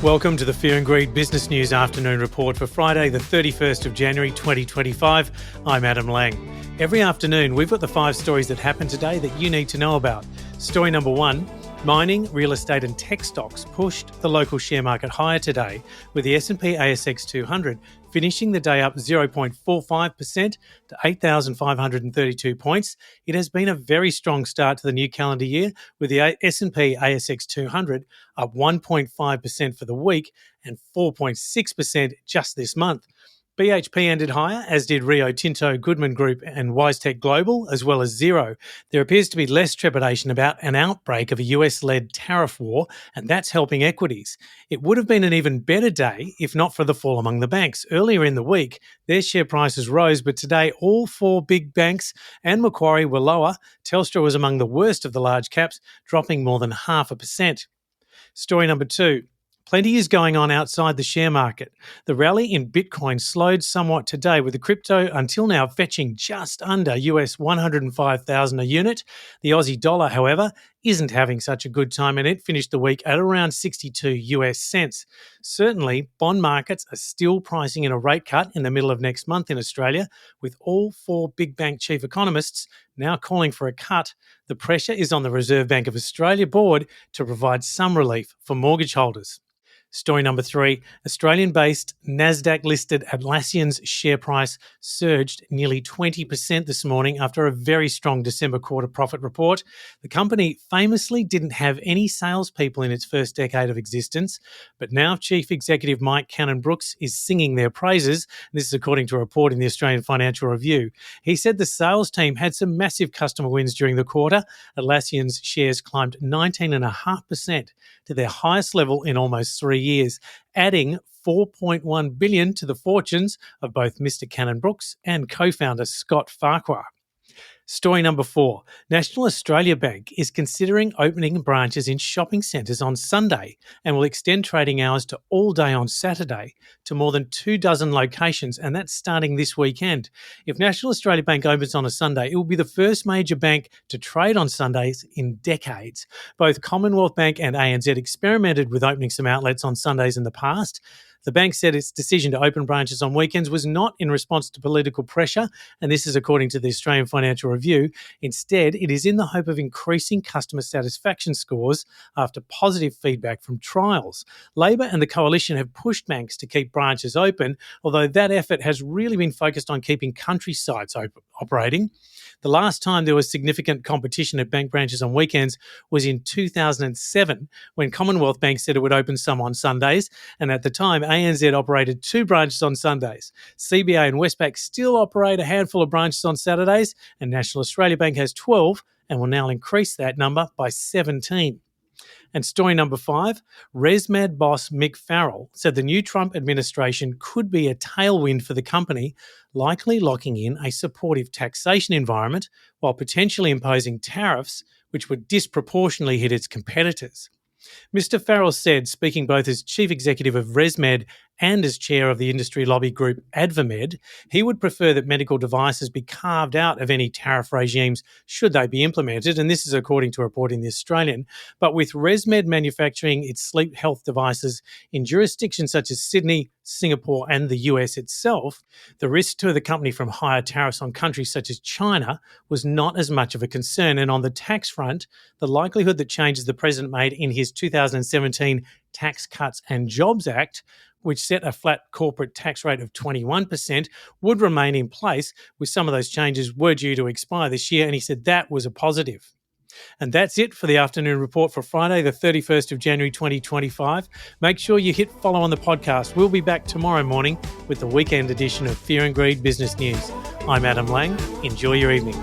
Welcome to the Fear and Greed Business News Afternoon Report for Friday, the 31st of January 2025. I'm Adam Lang. Every afternoon, we've got the 5 stories that happened today that you need to know about. Story number 1, mining, real estate and tech stocks pushed the local share market higher today, with the S&P ASX 200 finishing the day up 0.45% to 8,532 points. It has been a very strong start to the new calendar year, with the S&P ASX 200 up 1.5% for the week and 4.6% just this month. BHP ended higher, as did Rio Tinto, Goodman Group and WiseTech Global, as well as Xero. There appears to be less trepidation about an outbreak of a US-led tariff war, and that's helping equities. It would have been an even better day if not for the fall among the banks. Earlier in the week, their share prices rose, but today all 4 big banks and Macquarie were lower. Telstra was among the worst of the large caps, dropping more than 0.5%. Story number 2. Plenty is going on outside the share market. The rally in Bitcoin slowed somewhat today, with the crypto until now fetching just under US 105,000 a unit. The Aussie dollar, however, isn't having such a good time, and it finished the week at around 62 US cents. Certainly, bond markets are still pricing in a rate cut in the middle of next month in Australia, with all 4 big bank chief economists now calling for a cut. The pressure is on the Reserve Bank of Australia board to provide some relief for mortgage holders. Story number 3, Australian-based NASDAQ-listed Atlassian's share price surged nearly 20% this morning after a very strong December quarter profit report. The company famously didn't have any salespeople in its first decade of existence, but now Chief Executive Mike Cannon-Brookes is singing their praises. This is according to a report in the Australian Financial Review. He said the sales team had some massive customer wins during the quarter. Atlassian's shares climbed 19.5% to their highest level in almost 3 years, adding $4.1 billion to the fortunes of both Mr. Cannon-Brookes and co-founder Scott Farquhar. Story number 4, National Australia Bank is considering opening branches in shopping centres on Sunday and will extend trading hours to all day on Saturday to more than 24 locations, and that's starting this weekend. If National Australia Bank opens on a Sunday, it will be the first major bank to trade on Sundays in decades. Both Commonwealth Bank and ANZ experimented with opening some outlets on Sundays in the past. The bank said its decision to open branches on weekends was not in response to political pressure, and this is according to the Australian Financial Review. Instead, it is in the hope of increasing customer satisfaction scores after positive feedback from trials. Labor and the Coalition have pushed banks to keep branches open, although that effort has really been focused on keeping country sites operating. The last time there was significant competition at bank branches on weekends was in 2007, when Commonwealth Bank said it would open some on Sundays, and at the time ANZ operated 2 branches on Sundays. CBA and Westpac still operate a handful of branches on Saturdays, and National Australia Bank has 12 and will now increase that number by 17. And story number 5, ResMed boss Mick Farrell said the new Trump administration could be a tailwind for the company, likely locking in a supportive taxation environment while potentially imposing tariffs which would disproportionately hit its competitors. Mr. Farrell said, speaking both as chief executive of ResMed and as chair of the industry lobby group AdvaMed, he would prefer that medical devices be carved out of any tariff regimes should they be implemented, and this is according to a report in The Australian. But with ResMed manufacturing its sleep health devices in jurisdictions such as Sydney, Singapore and the US itself, the risk to the company from higher tariffs on countries such as China was not as much of a concern. And on the tax front, the likelihood that changes the president made in his 2017 Tax Cuts and Jobs Act, which set a flat corporate tax rate of 21%, would remain in place, with some of those changes were due to expire this year, and he said that was a positive. And that's it for the afternoon report for Friday, the 31st of January 2025. Make sure you hit follow on the podcast. We'll be back tomorrow morning with the weekend edition of Fear and Greed Business News. I'm Adam Lang. Enjoy your evening.